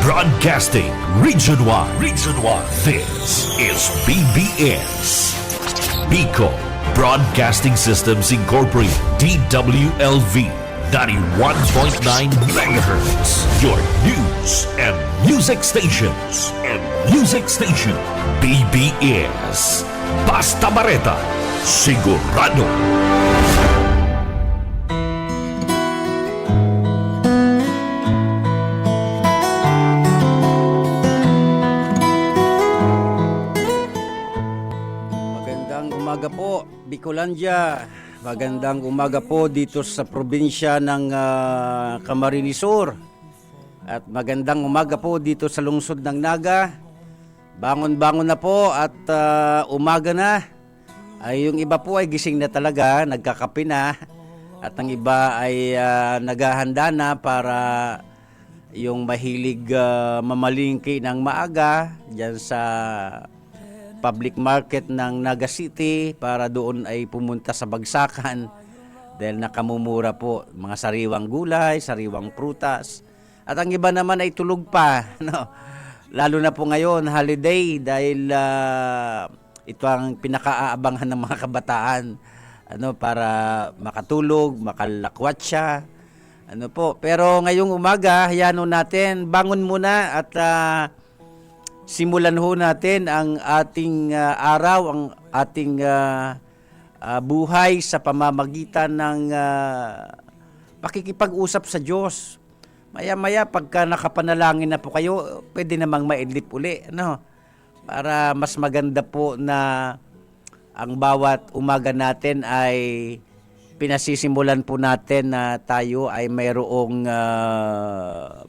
Broadcasting Region 1. Region 1. This is BBS. Bicol Broadcasting Systems Incorporated. DWLV. 91.9 megahertz. Your news and music stations. BBS. Basta Bareta. Sigurado. Umaga po, Bicolandia. Magandang umaga po dito sa probinsya ng Camarines Sur. At magandang umaga po dito sa lungsod ng Naga. Bangon-bangon na po at umaga na. Ay, yung iba po ay gising na talaga, nagkakape na. At ang iba ay naghahanda na para yung mahilig mamalingki ng maaga dyan sa public market ng Naga City para doon ay pumunta sa bagsakan dahil nakamumura po mga sariwang gulay, sariwang prutas. At ang iba naman ay tulog pa, no? Lalo na po ngayon, holiday, dahil ito ang pinakaaabangan ng mga kabataan, para makatulog, makalakwatsa. Pero ngayong umaga, hayaan natin, bangon muna at simulan ho natin ang ating araw, ang ating buhay sa pamamagitan ng pakikipag-usap sa Diyos. Maya-maya pagka nakapanalangin na po kayo, pwede namang maidlip uli, para mas maganda po na ang bawat umaga natin ay pinasisimulan po natin na tayo ay mayroong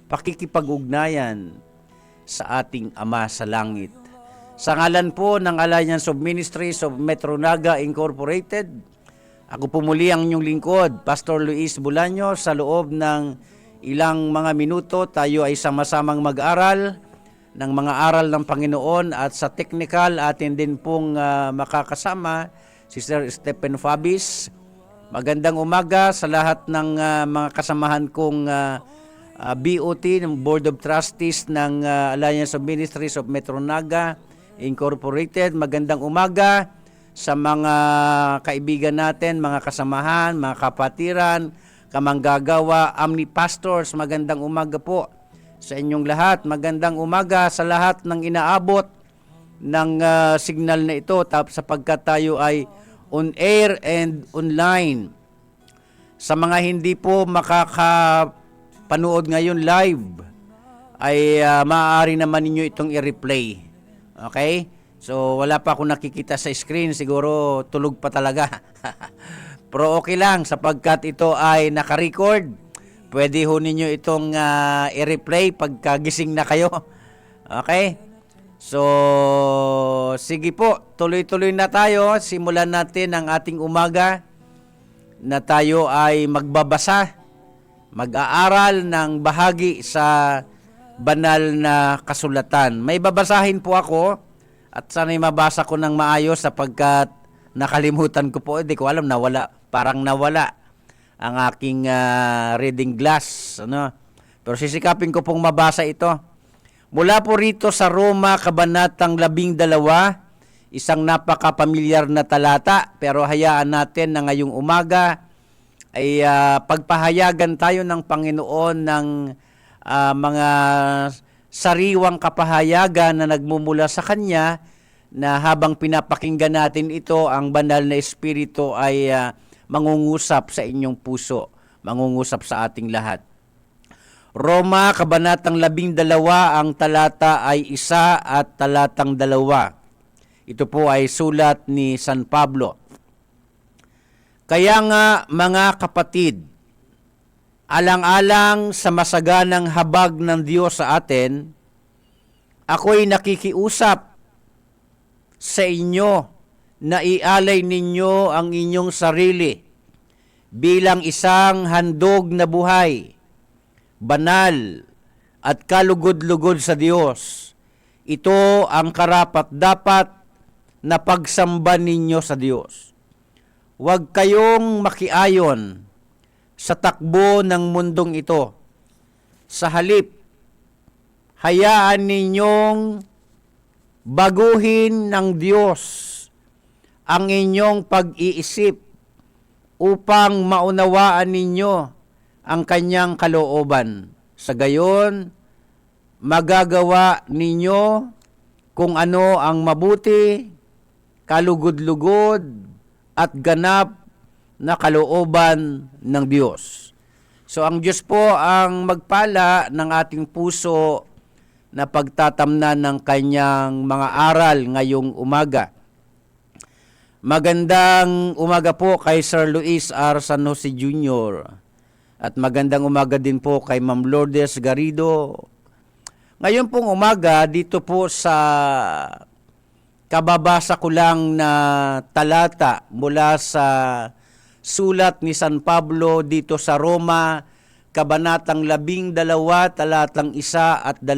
pakikipag-ugnayan sa ating Ama sa Langit. Sa ngalan po ng Alliance of Ministries of Metro Naga Incorporated, ako po muli ang inyong lingkod, Pastor Luis Bulaño. Sa loob ng ilang mga minuto, tayo ay sama-samang mag-aral ng mga aral ng Panginoon, at sa technical atin din pong makakasama si Sir Stephen Fabis. Magandang umaga sa lahat ng mga kasamahan kong BOT, ng Board of Trustees ng Alliance of Ministries of Metro Naga Incorporated. Magandang umaga sa mga kaibigan natin, mga kasamahan, mga kapatiran, kamanggagawa, Pastors. Magandang umaga po sa inyong lahat. Magandang umaga sa lahat ng inaabot ng signal na ito sapagkat tayo ay on air and online. Sa mga hindi po panood ngayon live, ay maaari naman ninyo itong i-replay. Okay? So, wala pa akong nakikita sa screen. Siguro, tulog pa talaga. Pero okay lang, sapagkat ito ay naka-record. Pwede ho ninyo itong i-replay pagkagising na kayo. Okay? So, sige po. Tuloy-tuloy na tayo. Simulan natin ang ating umaga na tayo ay magbabasa, mag-aaral ng bahagi sa banal na kasulatan. May babasahin po ako at sana'y mabasa ko ng maayos sapagkat nakalimutan ko po. Hindi ko alam, parang nawala ang aking reading glass. Pero sisikapin ko pong mabasa ito. Mula po rito sa Roma, Kabanatang 12, isang napaka-pamilyar na talata, pero hayaan natin na ngayong umaga ay pagpahayagan tayo ng Panginoon ng mga sariwang kapahayagan na nagmumula sa Kanya, na habang pinapakinggan natin ito, ang banal na Espiritu ay mangungusap sa inyong puso, mangungusap sa ating lahat. Roma, Kabanatang 12, ang talata ay 1 at talatang 2. Ito po ay sulat ni San Pablo. Kaya nga, mga kapatid, alang-alang sa masaganang habag ng Diyos sa atin, ako'y nakikiusap sa inyo na ialay ninyo ang inyong sarili bilang isang handog na buhay, banal at kalugod-lugod sa Diyos. Ito ang karapat-dapat na pagsamba ninyo sa Diyos. Huwag kayong makiayon sa takbo ng mundong ito. Sa halip, hayaan ninyong baguhin ng Diyos ang inyong pag-iisip upang maunawaan ninyo ang kanyang kalooban. Sa gayon, magagawa ninyo kung ano ang mabuti, kalugod-lugod, at ganap na kalooban ng Diyos. So ang Diyos po ang magpala ng ating puso na pagtatamnan ng kanyang mga aral ngayong umaga. Magandang umaga po kay Sir Luis R. San Jose Jr. At magandang umaga din po kay Ma'am Lourdes Garrido. Ngayon pong umaga, dito po sa kababasa ko lang na talata mula sa sulat ni San Pablo dito sa Roma, Kabanatang 12, talatang 1 at 2,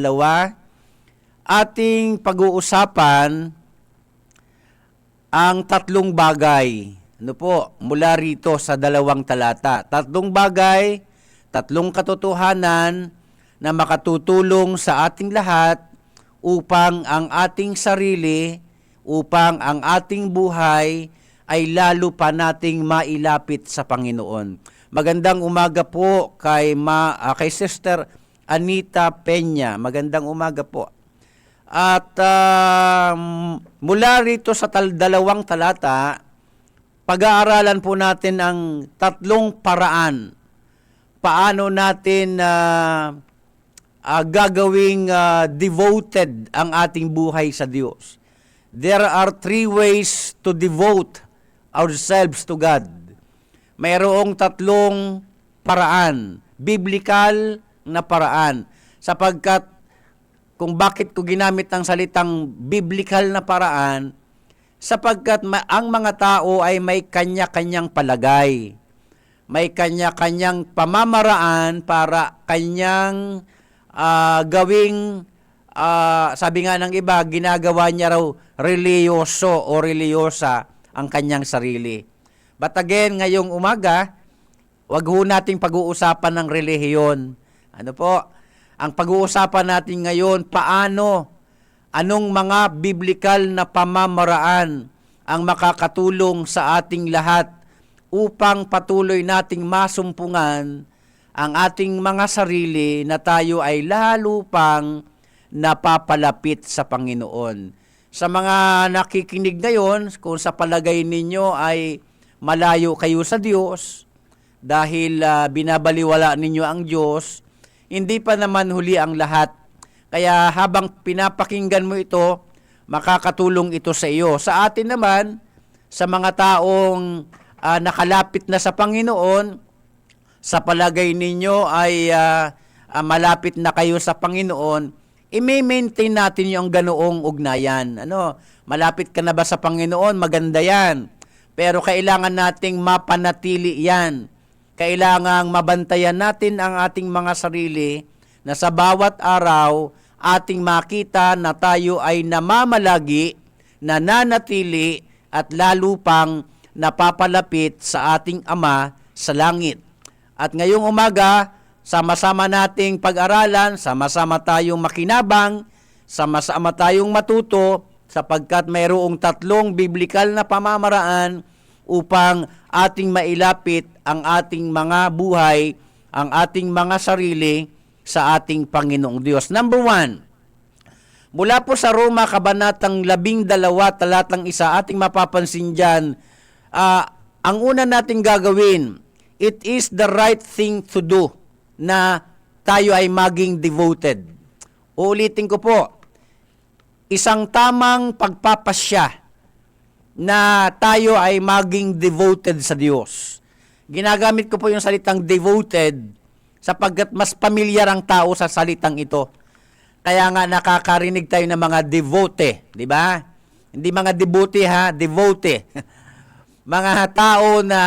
ating pag-uusapan ang tatlong bagay. Ano po, mula rito sa dalawang talata. Tatlong bagay, tatlong katotohanan na makatutulong sa ating lahat upang ang ating sarili, upang ang ating buhay ay lalo pa nating mailapit sa Panginoon. Magandang umaga po kay Sister Anita Peña. Magandang umaga po. At mula rito sa dalawang talata, pag-aaralan po natin ang tatlong paraan. Paano natin gagawing devoted ang ating buhay sa Diyos. There are 3 ways to devote ourselves to God. Mayroong tatlong paraan, biblical na paraan, sapagkat kung bakit ko ginamit ang salitang biblical na paraan, sapagkat ang mga tao ay may kanya-kanyang palagay, may kanya-kanyang pamamaraan para kanyang gawing, sabi nga ng iba, ginagawa niya raw reliyoso o reliyosa ang kanyang sarili. But again, ngayong umaga, wag ho nating pag-uusapan ng relihiyon. Ano po? Ang pag-uusapan natin ngayon, anong mga biblikal na pamamaraan ang makakatulong sa ating lahat upang patuloy nating masumpungan ang ating mga sarili na tayo ay lalo pang napapalapit sa Panginoon. Sa mga nakikinig ngayon, kung sa palagay ninyo ay malayo kayo sa Diyos dahil binabaliwala ninyo ang Diyos, hindi pa naman huli ang lahat. Kaya habang pinapakinggan mo ito, makakatulong ito sa iyo. Sa atin naman, sa mga taong nakalapit na sa Panginoon, sa palagay ninyo ay malapit na kayo sa Panginoon, i-maintain natin yung ganoong ugnayan. Malapit ka na ba sa Panginoon? Maganda yan. Pero kailangan nating mapanatili yan. Kailangang mabantayan natin ang ating mga sarili na sa bawat araw ating makita na tayo ay namamalagi, nananatili at lalo pang napapalapit sa ating Ama sa langit. At ngayong umaga, sama-sama nating pag-aralan, sama-sama tayong makinabang, sama-sama tayong matuto sapagkat mayroong tatlong biblikal na pamamaraan upang ating mailapit ang ating mga buhay, ang ating mga sarili sa ating Panginoong Diyos. Number 1, mula po sa Roma, Kabanatang 12, talatang 1, ating mapapansin dyan, ang una nating gagawin, it is the right thing to do na tayo ay maging devoted. Uulitin ko po, isang tamang pagpapasya na tayo ay maging devoted sa Diyos. Ginagamit ko po yung salitang devoted sapagkat mas pamilyar ang tao sa salitang ito. Kaya nga nakakarinig tayo ng mga devote, di ba? Hindi mga devote ha, devote. Mga tao na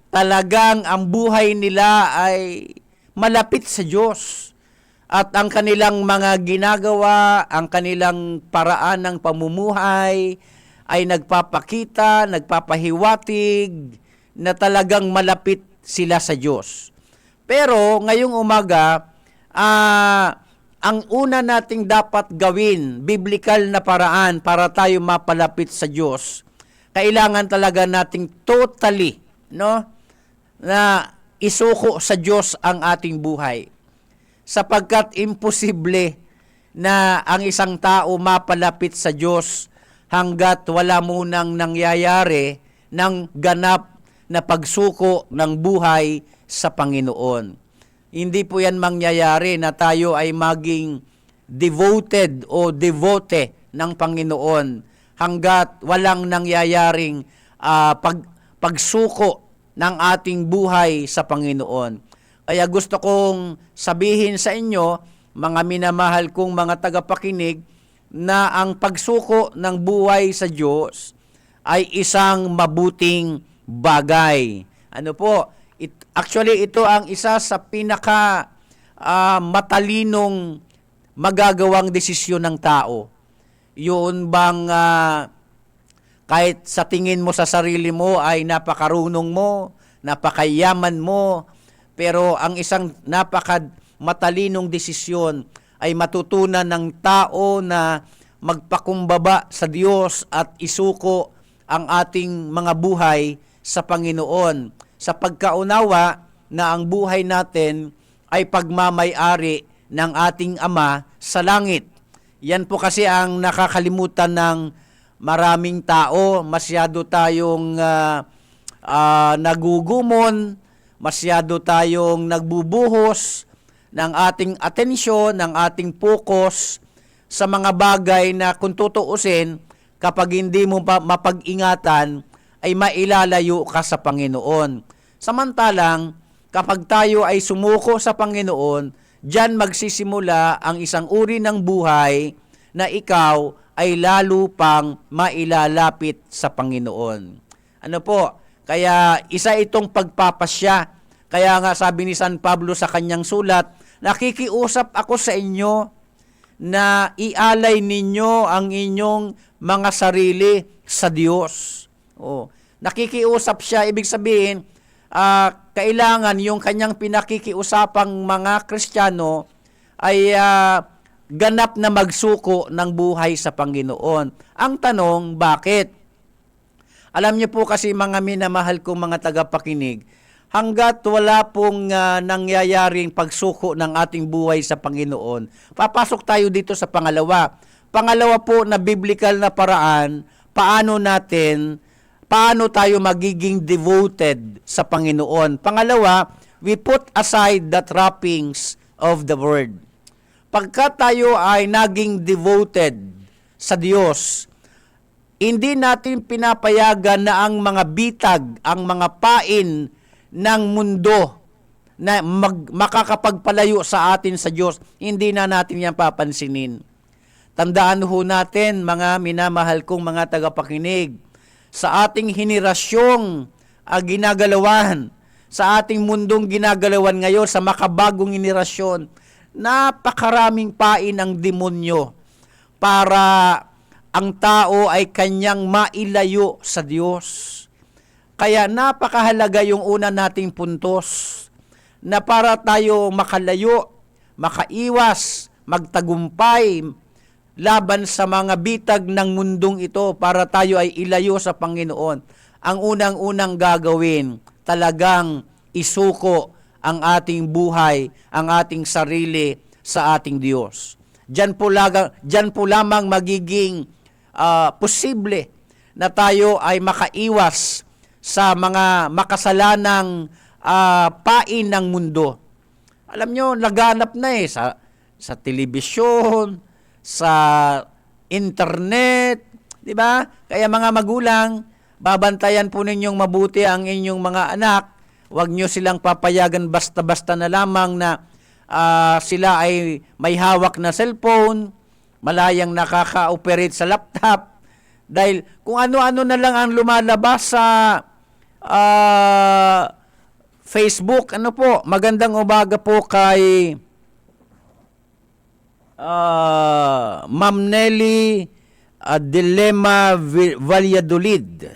talagang ang buhay nila ay malapit sa Diyos. At ang kanilang mga ginagawa, ang kanilang paraan ng pamumuhay ay nagpapakita, nagpapahiwatig na talagang malapit sila sa Diyos. Pero ngayong umaga, ang ang una nating dapat gawin, biblical na paraan para tayo mapalapit sa Diyos, kailangan talaga nating totally, no, na isuko sa Diyos ang ating buhay. Sapagkat imposible na ang isang tao mapalapit sa Diyos hanggat wala munang nangyayari ng ganap na pagsuko ng buhay sa Panginoon. Hindi po yan mangyayari na tayo ay maging devoted o devote ng Panginoon hanggat walang nangyayaring pagsuko ng ating buhay sa Panginoon. Kaya gusto kong sabihin sa inyo, mga minamahal kong mga tagapakinig, na ang pagsuko ng buhay sa Diyos ay isang mabuting bagay. Ano po? Actually, ito ang isa sa pinaka matalinong magagawang desisyon ng tao. Yun bang kahit sa tingin mo sa sarili mo ay napakarunong mo, napakayaman mo, pero ang isang napakamatalino desisyon ay matutunan ng tao na magpakumbaba sa Diyos at isuko ang ating mga buhay sa Panginoon, sa pagkaunawa na ang buhay natin ay pagmamay-ari ng ating Ama sa langit. Yan po kasi ang nakakalimutan ng maraming tao. Masyado tayong nagugumon, masyado tayong nagbubuhos ng ating atensyon, ng ating focus sa mga bagay na kung tutuusin, kapag hindi mo mapag-ingatan, ay mailalayo ka sa Panginoon. Samantalang, kapag tayo ay sumuko sa Panginoon, diyan magsisimula ang isang uri ng buhay na ikaw ay lalo pang mailalapit sa Panginoon. Ano po? Kaya isa itong pagpapasya. Kaya nga sabi ni San Pablo sa kanyang sulat, nakikiusap ako sa inyo na ialay ninyo ang inyong mga sarili sa Diyos. Nakikiusap siya, ibig sabihin, kailangan yung kanyang pinakikiusapang mga Kristiyano ay ganap na magsuko ng buhay sa Panginoon. Ang tanong, bakit? Alam niyo po kasi mga minamahal kong mga tagapakinig, hanggat wala pong nangyayaring pagsuko ng ating buhay sa Panginoon, papasok tayo dito sa pangalawa. Pangalawa po na biblical na paraan, paano tayo magiging devoted sa Panginoon. Pangalawa, we put aside the trappings of the Word. Pagka tayo ay naging devoted sa Diyos, hindi natin pinapayagan na ang mga bitag, ang mga pain ng mundo na makakapagpalayo sa atin sa Diyos, hindi na natin yan papansinin. Tandaan ho natin, mga minamahal kong mga tagapakinig, sa ating henerasyong ginagalawan, sa ating mundong ginagalawan ngayon, sa makabagong henerasyon, napakaraming pain ang demonyo para ang tao ay kanyang mailayo sa Diyos. Kaya napakahalaga yung una nating puntos na para tayo makalayo, makaiwas, magtagumpay laban sa mga bitag ng mundong ito para tayo ay ilayo sa Panginoon. Ang unang-unang gagawin, talagang isuko ang ating buhay, ang ating sarili sa ating Diyos. Diyan po lamang magiging posible na tayo ay makaiwas sa mga makasalanang pain ng mundo. Alam nyo, laganap na sa telebisyon, sa internet, di ba? Kaya mga magulang, babantayan po ninyong mabuti ang inyong mga anak. Huwag nyo silang papayagan basta-basta na lamang na sila ay may hawak na cellphone, malayang nakaka-operate sa laptop. Dahil kung ano-ano na lang ang lumalabas sa Facebook, ano po, magandang umaga po kay Ma'am Nelly Dilema Valladolid.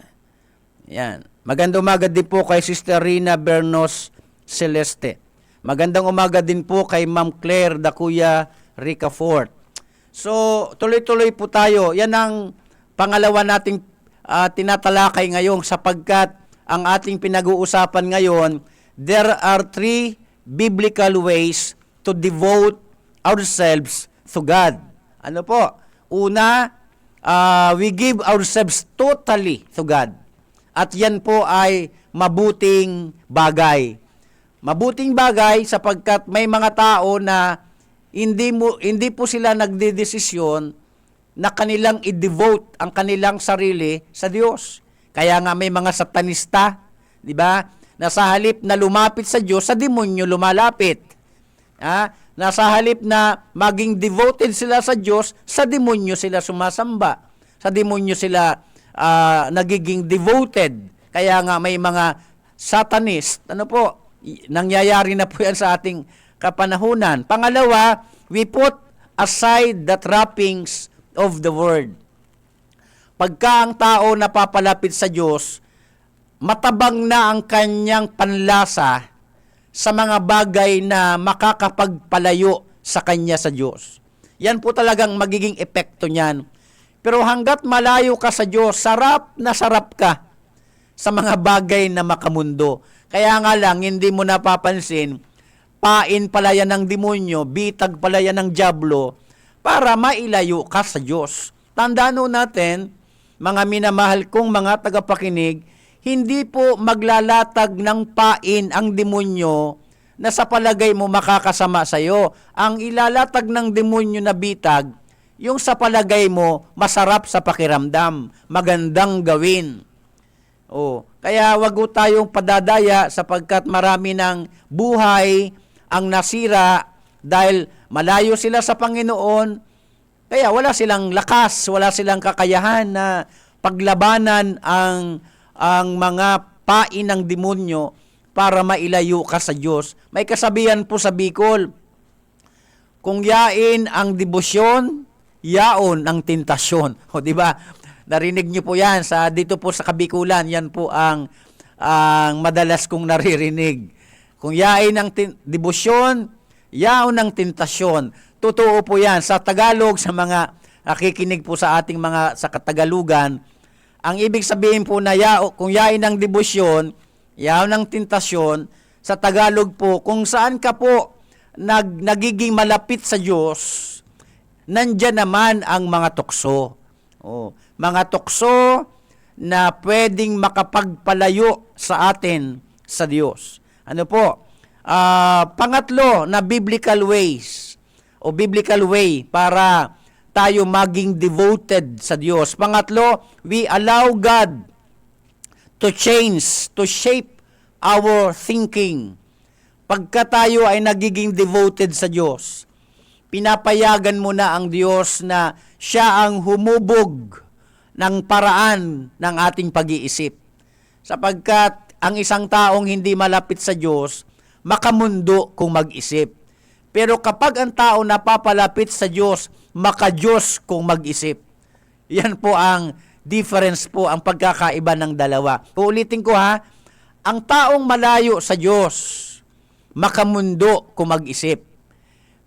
Yan. Magandang umaga din po kay Sister Rina Bernos Celeste. Magandang umaga din po kay Ma'am Claire Dacuya Ricafort. So, tuloy-tuloy po tayo. Yan ang pangalawa nating tinatalakay ngayon sapagkat ang ating pinag-uusapan ngayon, there are 3 biblical ways to devote ourselves to God. Ano po? Una, we give ourselves totally to God. At yan po ay mabuting bagay. Mabuting bagay sapagkat may mga tao na hindi po sila nagdedesisyon na kanilang i-devote ang kanilang sarili sa Diyos. Kaya nga may mga satanista, di ba? Na sa halip na lumapit sa Diyos, sa demonyo lumalapit. Na sa halip na maging devoted sila sa Diyos, sa demonyo sila sumasamba. Sa demonyo sila nagiging devoted. Kaya nga may mga satanist, nangyayari na po yan sa ating kapanahunan. Pangalawa, we put aside the trappings of the Word. Pagka ang tao napapalapit sa Diyos, matabang na ang kanyang panlasa sa mga bagay na makakapagpalayo sa kanya sa Diyos. Yan po talagang magiging epekto niyan. Pero hanggat malayo ka sa Diyos, sarap na sarap ka sa mga bagay na makamundo. Kaya nga lang, hindi mo napapansin, pain pala yan ng demonyo, bitag pala yan ng dyablo, para mailayo ka sa Diyos. Tandaan natin, mga minamahal kong mga tagapakinig, hindi po maglalatag ng pain ang demonyo na sa palagay mo makakasama sa iyo. Ang ilalatag ng demonyo na bitag, yung sa palagay mo masarap sa pakiramdam, magandang gawin. Kaya wag tayong padadaya sapagkat marami ng buhay ang nasira dahil malayo sila sa Panginoon. Kaya wala silang lakas, wala silang kakayahan na paglabanan ang mga pain ng demonyo para mailayo ka sa Diyos. May kasabihan po sa Bicol, kung yain ang debosyon, yaon ang tentasyon. Di ba? Narinig niyo po yan dito po sa Kabikulan, yan po ang madalas kong naririnig. Kung yain ang debosyon, yaon ang tentasyon. Totoo po yan. Sa Tagalog, sa mga nakikinig po sa ating mga sa Katagalugan, ang ibig sabihin po na kung yain ang debosyon, yaon ang tentasyon, sa Tagalog po, kung saan ka po nagiging malapit sa Diyos, nandyan naman ang mga tukso. Mga tukso na pwedeng makapagpalayo sa atin sa Diyos. Pangatlo na biblical ways o biblical way para tayo maging devoted sa Diyos. Pangatlo, we allow God to change, to shape our thinking. Pagka tayo ay nagiging devoted sa Diyos, pinapayagan mo na ang Diyos na siya ang humubog ng paraan ng ating pag-iisip. Sapagkat ang isang taong hindi malapit sa Diyos, makamundo kung mag-isip. Pero kapag ang tao napapalapit sa Diyos, maka-Diyos kung mag-isip. Yan po ang difference po, ang pagkakaiba ng dalawa. Uulitin ko ang taong malayo sa Diyos, makamundo kung mag-isip.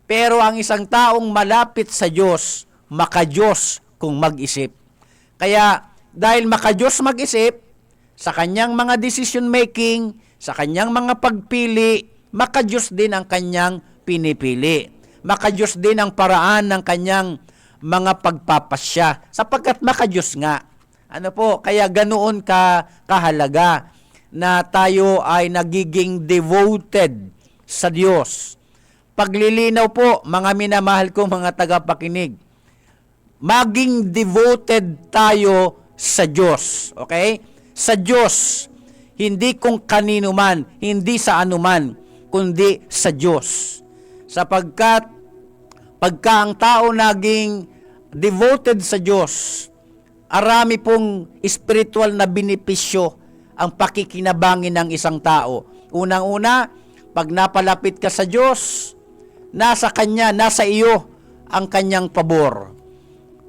Pero ang isang taong malapit sa Diyos, maka-Diyos kung mag-isip. Kaya dahil maka-Diyos mag-isip, sa kanyang mga decision making, sa kanyang mga pagpili, maka-Diyos din ang kanyang pinipili. Maka-Diyos din ang paraan ng kanyang mga pagpapasya. Sapagkat maka-Diyos nga. Kaya ganoon kahalaga na tayo ay nagiging devoted sa Diyos. Paglilinaw po, mga minamahal ko mga tagapakinig, maging devoted tayo sa Diyos. Okay? Sa Diyos, hindi kung kanino man, hindi sa anuman, kundi sa Diyos. Sapagkat pagka ang tao naging devoted sa Diyos, arami pong spiritual na benepisyo ang pakikinabangin ng isang tao. Unang-una, pag napalapit ka sa Diyos, nasa Kanya, nasa iyo ang Kanyang pabor.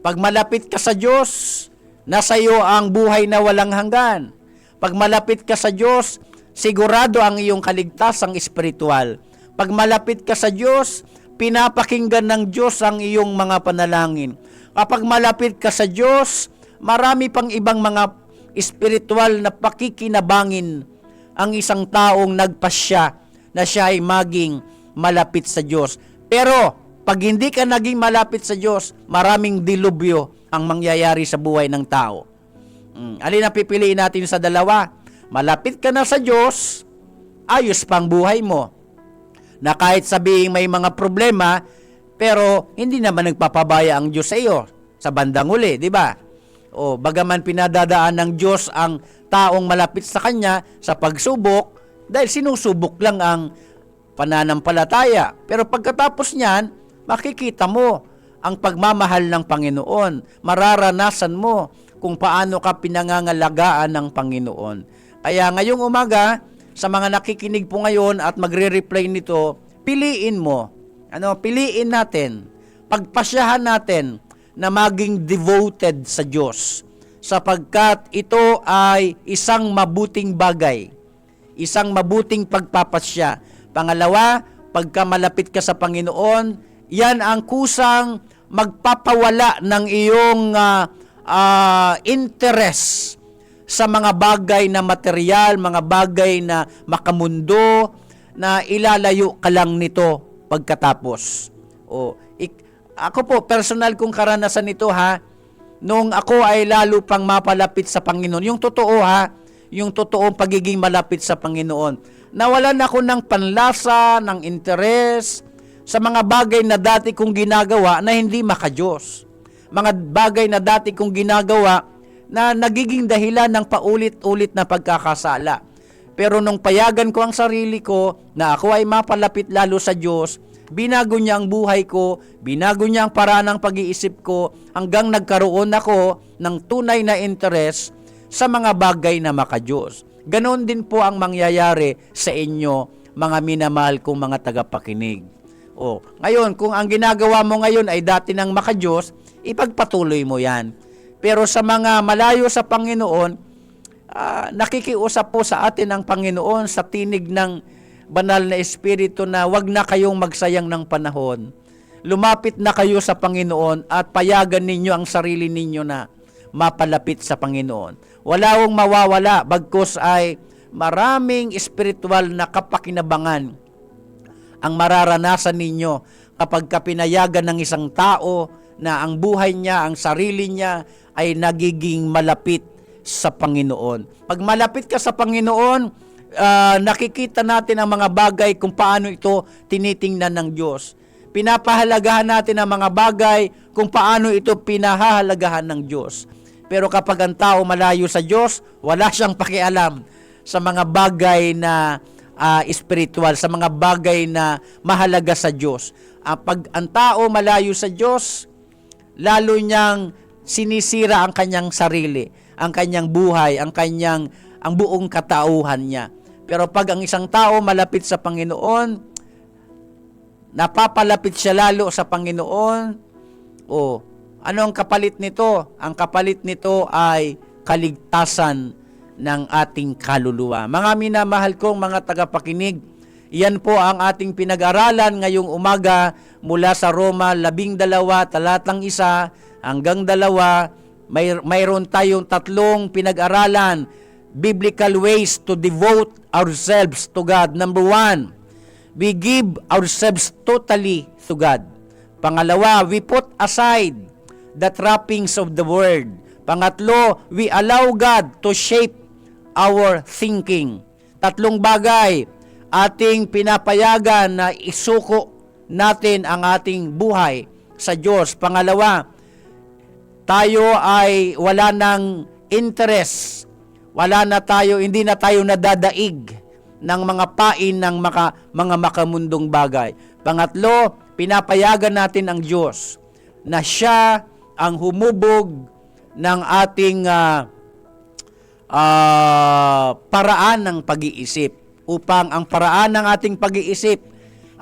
Pag malapit ka sa Diyos, nasa iyo ang buhay na walang hanggan. Pag malapit ka sa Diyos, sigurado ang iyong kaligtasang espiritual. Pag malapit ka sa Diyos, pinapakinggan ng Diyos ang iyong mga panalangin. Kapag malapit ka sa Diyos, marami pang ibang mga espiritual na pakikinabangin ang isang taong nagpasya na siya ay maging malapit sa Diyos. Pero, pag hindi ka naging malapit sa Diyos, maraming dilubyo ang mangyayari sa buhay ng tao. Alin ang pipiliin natin sa dalawa? Malapit ka na sa Diyos, ayos pang buhay mo. Na kahit sabihin may mga problema, pero hindi naman nagpapabaya ang Diyos sa iyo sa bandang uli, di ba? O bagaman pinadadaan ng Diyos ang taong malapit sa Kanya sa pagsubok, dahil sinusubok lang ang pananampalataya. Pero pagkatapos niyan, makikita mo ang pagmamahal ng Panginoon. Mararanasan mo kung paano ka pinangangalagaan ng Panginoon. Kaya ngayong umaga, sa mga nakikinig po ngayon at magre-reply nito, piliin mo. Piliin natin. Pagpasyahan natin na maging devoted sa Diyos. Sapagkat ito ay isang mabuting bagay. Isang mabuting pagpapasya. Pangalawa, pagka malapit ka sa Panginoon, yan ang kusang magpapawala ng iyong interest sa mga bagay na material, mga bagay na makamundo, na ilalayo ka lang nito pagkatapos. Ako po, personal kong karanasan nito nung ako ay lalo pang mapalapit sa Panginoon. Yung totoo yung totoong pagiging malapit sa Panginoon. Nawalan ako ng panlasa, ng interes, sa mga bagay na dati kong ginagawa na hindi makadiyos. Mga bagay na dati kong ginagawa na nagiging dahilan ng paulit-ulit na pagkakasala. Pero nung payagan ko ang sarili ko na ako ay mapalapit lalo sa Diyos, binago niya ang buhay ko, binago niya ang paraan ng pag-iisip ko, hanggang nagkaroon ako ng tunay na interes sa mga bagay na makadiyos. Ganon din po ang mangyayari sa inyo, mga minamahal kong mga tagapakinig. Ngayon, kung ang ginagawa mo ngayon ay dati ng makadiyos, ipagpatuloy mo yan. Pero sa mga malayo sa Panginoon, nakikiusap po sa atin ang Panginoon sa tinig ng banal na Espiritu na wag na kayong magsayang ng panahon. Lumapit na kayo sa Panginoon at payagan ninyo ang sarili ninyo na mapalapit sa Panginoon. Wala hong mawawala, bagkus ay maraming espiritual na kapakinabangan ang mararanasan ninyo kapag pinayagan ng isang tao na ang buhay niya, ang sarili niya ay nagiging malapit sa Panginoon. Pag malapit ka sa Panginoon, nakikita natin ang mga bagay kung paano ito tinitingnan ng Diyos. Pinapahalagahan natin ang mga bagay kung paano ito pinahahalagahan ng Diyos. Pero kapag ang tao malayo sa Diyos, wala siyang pakialam sa mga bagay na espiritual, sa mga bagay na mahalaga sa Diyos. Pag ang tao malayo sa Diyos, lalo niyang sinisira ang kanyang sarili, ang kanyang buhay, ang buong katauhan niya. Pero pag ang isang tao malapit sa Panginoon, napapalapit siya lalo sa Panginoon, ano ang kapalit nito? Ang kapalit nito ay kaligtasan ng ating kaluluwa. Mga minamahal kong mga tagapakinig, iyan po ang ating pinag-aralan ngayong umaga mula sa Roma 12, talatang 1 hanggang 2. Mayroon tayong 3 pinag-aralan. Biblical ways to devote ourselves to God. Number 1, we give ourselves totally to God. Pangalawa, we put aside the trappings of the world. Pangatlo, we allow God to shape our thinking. 3 bagay ating pinapayagan na isuko natin ang ating buhay sa Diyos. Pangalawa, tayo ay wala ng interest. Hindi na tayo nadadaig ng mga pain ng mga makamundong bagay. Pangatlo, pinapayagan natin ang Diyos na siya ang humubog ng ating paraan ng pag-iisip upang ang paraan ng ating pag-iisip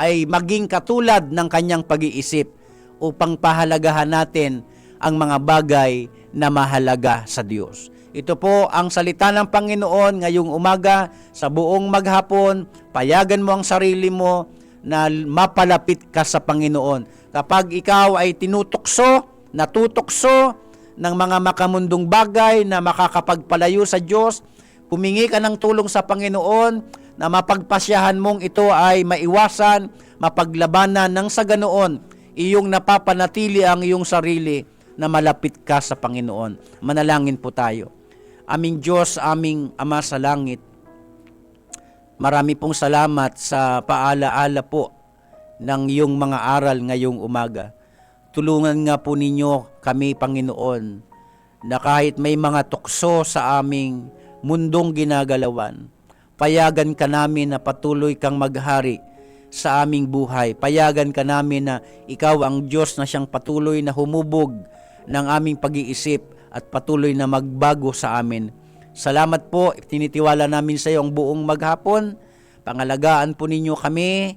ay maging katulad ng kanyang pag-iisip upang pahalagahan natin ang mga bagay na mahalaga sa Diyos. Ito po ang salita ng Panginoon ngayong umaga, sa buong maghapon. Payagan mo ang sarili mo na mapalapit ka sa Panginoon. Kapag ikaw ay natutokso ng mga makamundong bagay na makakapagpalayo sa Diyos, humingi ka ng tulong sa Panginoon na mapagpasyahan mong ito ay maiwasan, mapaglabanan ng sa ganoon, iyong napapanatili ang iyong sarili na malapit ka sa Panginoon. Manalangin po tayo. Aming Diyos, aming Ama sa langit, marami pong salamat sa paalaala po ng iyong mga aral ngayong umaga. Tulungan nga po ninyo kami, Panginoon, na kahit may mga tukso sa aming mundong ginagalawan, payagan ka namin na patuloy kang maghari sa aming buhay. Payagan ka namin na ikaw ang Diyos na siyang patuloy na humubog ng aming pag-iisip at patuloy na magbago sa amin. Salamat po, tinitiwala namin sa iyo ang buong maghapon. Pangalagaan po ninyo kami.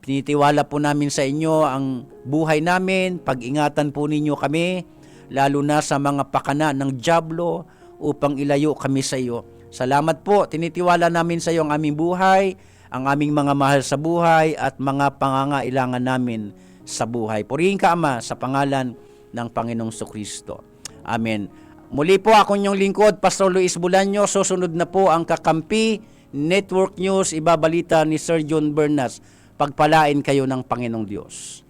Tinitiwala po namin sa inyo ang buhay namin. Pag-ingatan po ninyo kami, lalo na sa mga pakana ng dyablo upang ilayo kami sa iyo. Salamat po, tinitiwala namin sa iyo ang aming buhay, ang aming mga mahal sa buhay at mga pangangailangan namin sa buhay. Purihin ka, Ama, sa pangalan ng Panginoong Kristo. Amen. Muli po ako inyong lingkod, Pastor Luis Bulanyo. Susunod na po ang Kakampi Network News, ibabalita ni Sir John Bernas. Pagpalain kayo ng Panginoong Diyos.